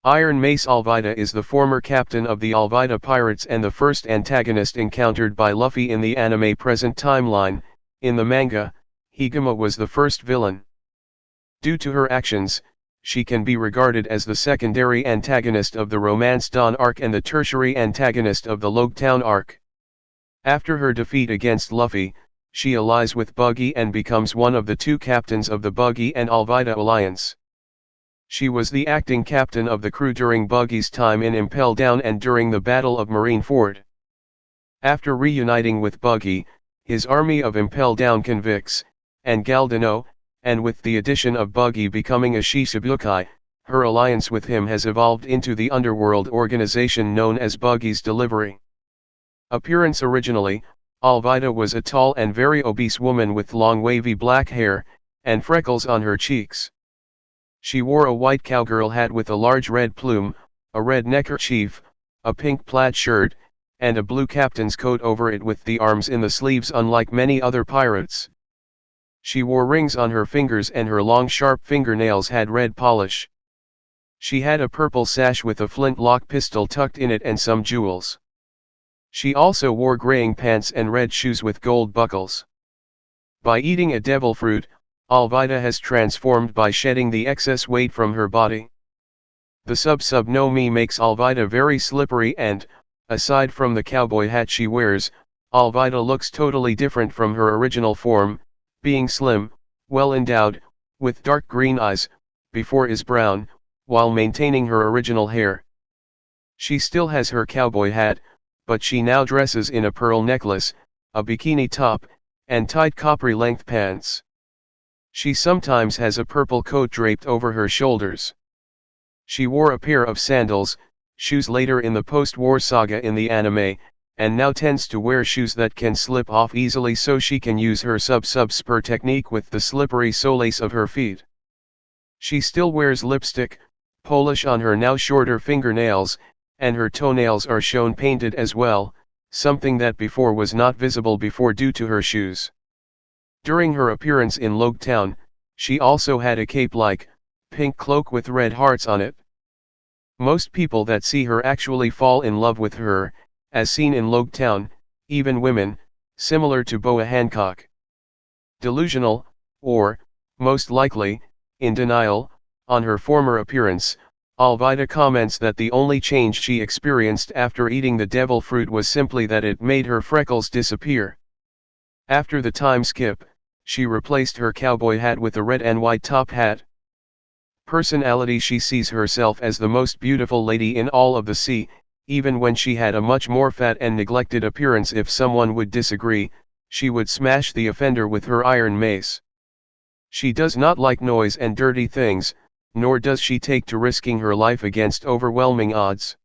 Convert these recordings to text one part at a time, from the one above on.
Iron Mace Alvida is the former captain of the Alvida Pirates and the first antagonist encountered by Luffy in the anime present timeline. In the manga, Higuma was the first villain. Due to her actions, she can be regarded as the secondary antagonist of the Romance Dawn arc and the tertiary antagonist of the Loguetown arc. After her defeat against Luffy, she allies with Buggy and becomes one of the two captains of the Buggy and Alvida alliance. She was the acting captain of the crew during Buggy's time in Impel Down and during the Battle of Marineford. After reuniting with Buggy, his army of Impel Down convicts, and Galdino, and with the addition of Buggy becoming a Shishibukai, her alliance with him has evolved into the underworld organization known as Buggy's Delivery. Appearance: originally, Alvida was a tall and very obese woman with long wavy black hair, and freckles on her cheeks. She wore a white cowgirl hat with a large red plume, a red neckerchief, a pink plaid shirt, and a blue captain's coat over it with the arms in the sleeves unlike many other pirates. She wore rings on her fingers and her long sharp fingernails had red polish. She had a purple sash with a flintlock pistol tucked in it and some jewels. She also wore graying pants and red shoes with gold buckles. By eating a devil fruit, Alvida has transformed by shedding the excess weight from her body. The sub no mi makes Alvida very slippery and, aside from the cowboy hat she wears, Alvida looks totally different from her original form, being slim, well endowed, with dark green eyes, before is brown, while maintaining her original hair. She still has her cowboy hat, but she now dresses in a pearl necklace, a bikini top, and tight coppery-length pants. She sometimes has a purple coat draped over her shoulders. She wore a pair of sandals, shoes later in the post-war saga in the anime, and now tends to wear shoes that can slip off easily so she can use her sub-spur technique with the slippery solace of her feet. She still wears lipstick, polish on her now shorter fingernails, and her toenails are shown painted as well, something that before was not visible before due to her shoes. During her appearance in Loguetown, she also had a cape-like, pink cloak with red hearts on it. Most people that see her actually fall in love with her, as seen in Loguetown, even women, similar to Boa Hancock. Delusional, or, most likely, in denial, on her former appearance, Alvida comments that the only change she experienced after eating the devil fruit was simply that it made her freckles disappear. After the time skip, she replaced her cowboy hat with a red and white top hat. Personality: she sees herself as the most beautiful lady in all of the sea, even when she had a much more fat and neglected appearance. If someone would disagree, she would smash the offender with her iron mace. She does not like noise and dirty things, nor does she take to risking her life against overwhelming odds.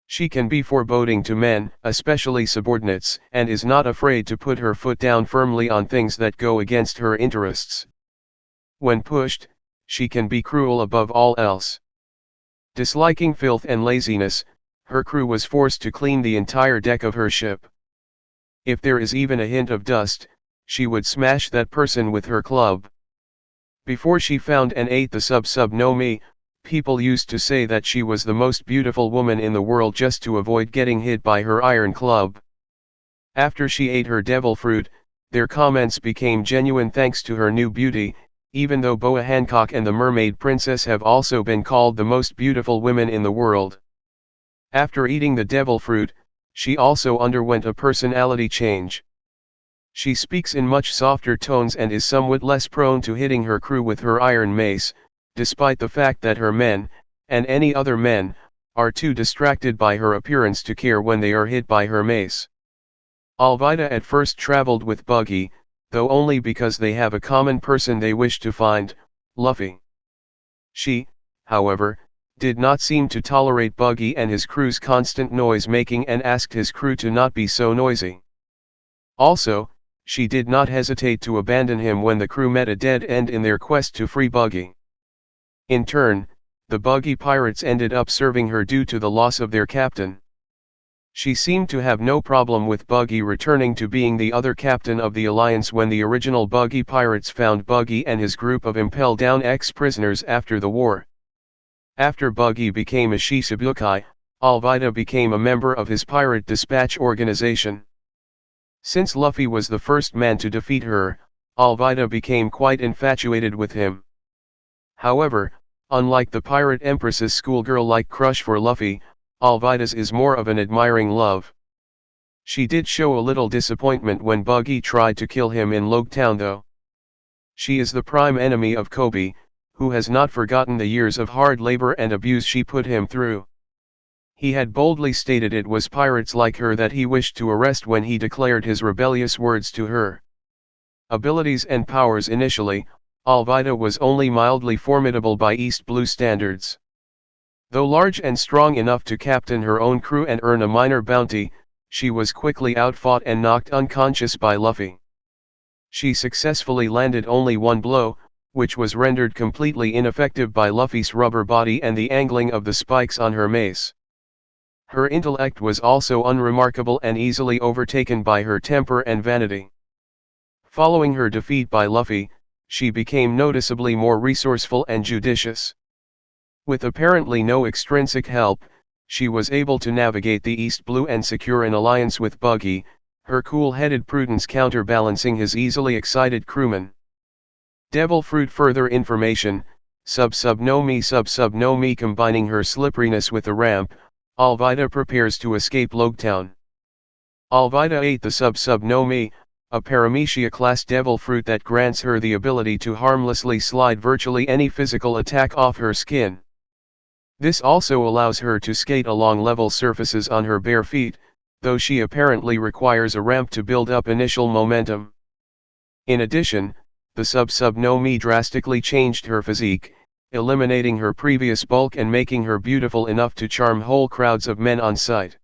She can be foreboding to men, especially subordinates, and is not afraid to put her foot down firmly on things that go against her interests. When pushed, she can be cruel above all else. Disliking filth and laziness, her crew was forced to clean the entire deck of her ship. If there is even a hint of dust, she would smash that person with her club. Before she found and ate the sub no mi, people used to say that she was the most beautiful woman in the world just to avoid getting hit by her iron club. After she ate her devil fruit, their comments became genuine thanks to her new beauty, even though Boa Hancock and the Mermaid Princess have also been called the most beautiful women in the world. After eating the devil fruit, she also underwent a personality change. She speaks in much softer tones and is somewhat less prone to hitting her crew with her iron mace, despite the fact that her men, and any other men, are too distracted by her appearance to care when they are hit by her mace. Alvida at first traveled with Buggy, though only because they have a common person they wish to find, Luffy. She, however, did not seem to tolerate Buggy and his crew's constant noise making and asked his crew to not be so noisy. Also, she did not hesitate to abandon him when the crew met a dead end in their quest to free Buggy. In turn, the Buggy pirates ended up serving her due to the loss of their captain. She seemed to have no problem with Buggy returning to being the other captain of the alliance when the original Buggy pirates found Buggy and his group of Impel Down ex-prisoners after the war. After Buggy became a Shichibukai, Alvida became a member of his pirate dispatch organization. Since Luffy was the first man to defeat her, Alvida became quite infatuated with him. However, unlike the Pirate Empress's schoolgirl-like crush for Luffy, Alvida's is more of an admiring love. She did show a little disappointment when Buggy tried to kill him in Loguetown though. She is the prime enemy of Koby, who has not forgotten the years of hard labor and abuse she put him through. He had boldly stated it was pirates like her that he wished to arrest when he declared his rebellious words to her. Abilities and powers. Initially, Alvida was only mildly formidable by East Blue standards. Though large and strong enough to captain her own crew and earn a minor bounty, she was quickly outfought and knocked unconscious by Luffy. She successfully landed only one blow, which was rendered completely ineffective by Luffy's rubber body and the angling of the spikes on her mace. Her intellect was also unremarkable and easily overtaken by her temper and vanity. Following her defeat by Luffy, she became noticeably more resourceful and judicious. With apparently no extrinsic help, she was able to navigate the East Blue and secure an alliance with Buggy, her cool-headed prudence counterbalancing his easily excited crewmen. Devil Fruit. Further information, no me. Combining her slipperiness with a ramp, Alvida prepares to escape Loguetown. Alvida ate the no me, a paramecia-class devil fruit that grants her the ability to harmlessly slide virtually any physical attack off her skin. This also allows her to skate along level surfaces on her bare feet, though she apparently requires a ramp to build up initial momentum. In addition, the no me drastically changed her physique, eliminating her previous bulk and making her beautiful enough to charm whole crowds of men on sight.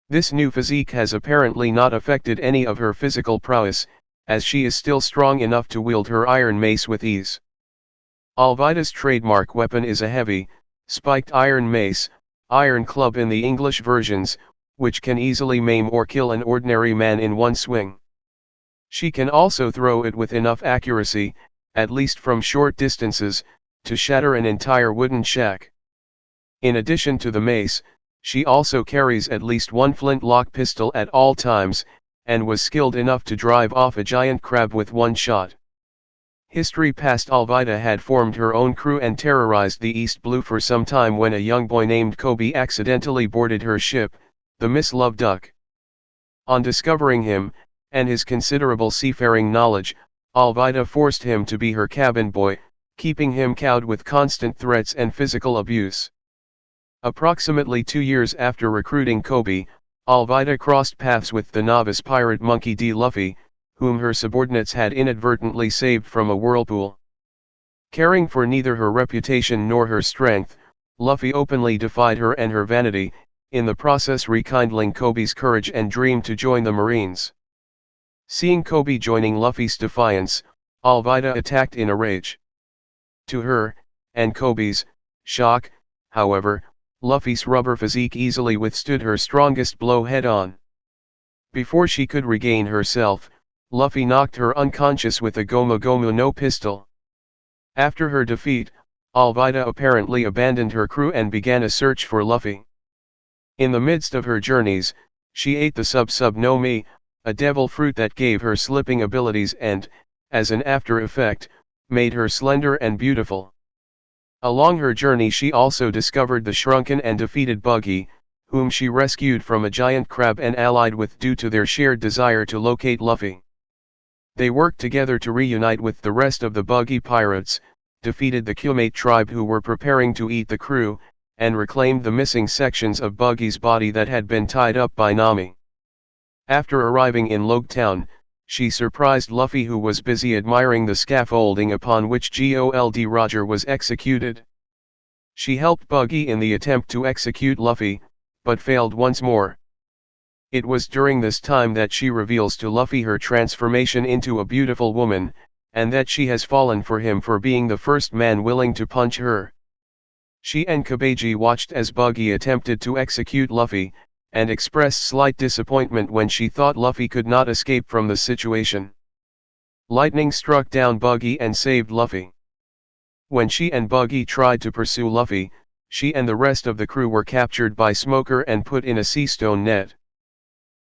This new physique has apparently not affected any of her physical prowess, as she is still strong enough to wield her iron mace with ease. Alvida's trademark weapon is a heavy, spiked iron mace, iron club in the English versions, which can easily maim or kill an ordinary man in one swing. She can also throw it with enough accuracy, at least from short distances, to shatter an entire wooden shack. In addition to the mace, she also carries at least one flintlock pistol at all times, and was skilled enough to drive off a giant crab with one shot. History past. Alvida had formed her own crew and terrorized the East Blue for some time when a young boy named Koby accidentally boarded her ship, the Miss Love Duck. On discovering him, and his considerable seafaring knowledge, Alvida forced him to be her cabin boy, keeping him cowed with constant threats and physical abuse. Approximately 2 years after recruiting Koby, Alvida crossed paths with the novice pirate monkey D. Luffy, whom her subordinates had inadvertently saved from a whirlpool. Caring for neither her reputation nor her strength, Luffy openly defied her and her vanity, in the process rekindling Koby's courage and dream to join the Marines. Seeing Koby joining Luffy's defiance, Alvida attacked in a rage. To her, and Koby's, shock, however, Luffy's rubber physique easily withstood her strongest blow head-on. Before she could regain herself, Luffy knocked her unconscious with a Gomu Gomu no pistol. After her defeat, Alvida apparently abandoned her crew and began a search for Luffy. In the midst of her journeys, she ate the no me, a devil fruit that gave her slipping abilities and, as an after effect, made her slender and beautiful. Along her journey she also discovered the shrunken and defeated Buggy, whom she rescued from a giant crab and allied with due to their shared desire to locate Luffy. They worked together to reunite with the rest of the Buggy pirates, defeated the Kumate tribe who were preparing to eat the crew, and reclaimed the missing sections of Buggy's body that had been tied up by Nami. After arriving in Loguetown, she surprised Luffy, who was busy admiring the scaffolding upon which Gold Roger was executed. She helped Buggy in the attempt to execute Luffy, but failed once more. It was during this time that she reveals to Luffy her transformation into a beautiful woman, and that she has fallen for him for being the first man willing to punch her. She and Koby watched as Buggy attempted to execute Luffy, and expressed slight disappointment when she thought Luffy could not escape from the situation. Lightning struck down Buggy and saved Luffy. When she and Buggy tried to pursue Luffy, She and the rest of the crew were captured by Smoker and put in a sea stone net.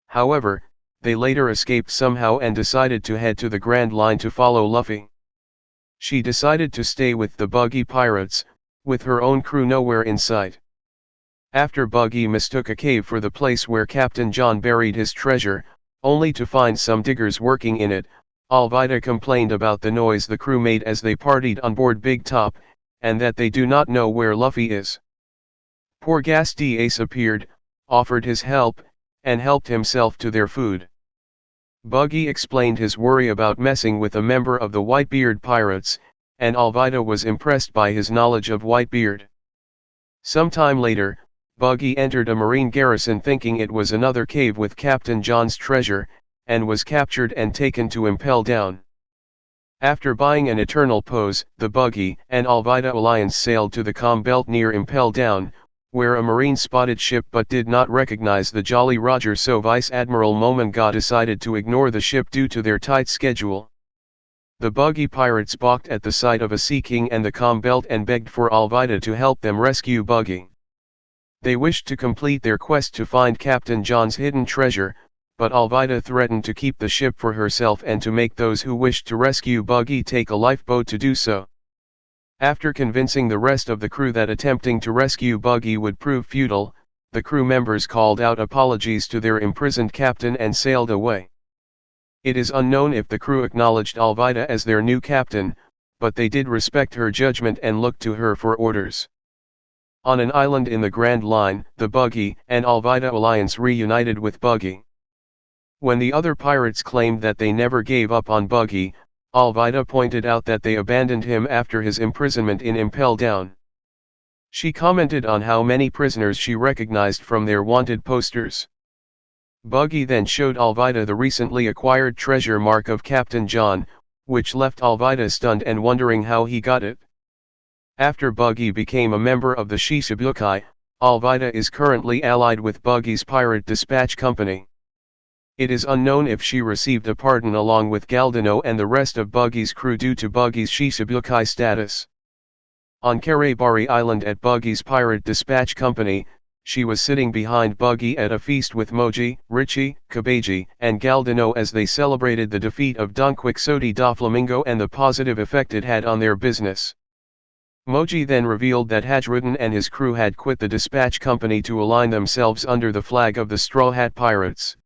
However, they later escaped somehow and decided to head to the Grand Line to follow Luffy. She decided to stay with the Buggy pirates, with her own crew nowhere in sight. After Buggy mistook a cave for the place where Captain John buried his treasure, only to find some diggers working in it, Alvida complained about the noise the crew made as they partied on board Big Top, and that they do not know where Luffy is. Poor Ghastly Ace appeared, offered his help, and helped himself to their food. Buggy explained his worry about messing with a member of the Whitebeard pirates, and Alvida was impressed by his knowledge of Whitebeard. Sometime later, Buggy entered a marine garrison thinking it was another cave with Captain John's treasure, and was captured and taken to Impel Down. After buying an eternal pose, the Buggy and Alvida alliance sailed to the calm belt near Impel Down, where a marine spotted ship but did not recognize the Jolly Roger, so Vice Admiral Momonga decided to ignore the ship due to their tight schedule. The Buggy pirates balked at the sight of a Sea King and the calm belt and begged for Alvida to help them rescue Buggy. They wished to complete their quest to find Captain John's hidden treasure, but Alvida threatened to keep the ship for herself and to make those who wished to rescue Buggy take a lifeboat to do so. After convincing the rest of the crew that attempting to rescue Buggy would prove futile, the crew members called out apologies to their imprisoned captain and sailed away. It is unknown if the crew acknowledged Alvida as their new captain, but they did respect her judgment and looked to her for orders. On an island in the Grand Line, the Buggy and Alvida alliance reunited with Buggy. When the other pirates claimed that they never gave up on Buggy, Alvida pointed out that they abandoned him after his imprisonment in Impel Down. She commented on how many prisoners she recognized from their wanted posters. Buggy then showed Alvida the recently acquired treasure mark of Captain John, which left Alvida stunned and wondering how he got it. After Buggy became a member of the Shichibukai, Alvida is currently allied with Buggy's pirate dispatch company. It is unknown if she received a pardon along with Galdino and the rest of Buggy's crew due to Buggy's Shichibukai status. On Karebari Island at Buggy's pirate dispatch company, she was sitting behind Buggy at a feast with Moji, Richie, Kabeji, and Galdino as they celebrated the defeat of Don Quixote da Flamingo and the positive effect it had on their business. Moji then revealed that Hajrudin and his crew had quit the dispatch company to align themselves under the flag of the Straw Hat Pirates.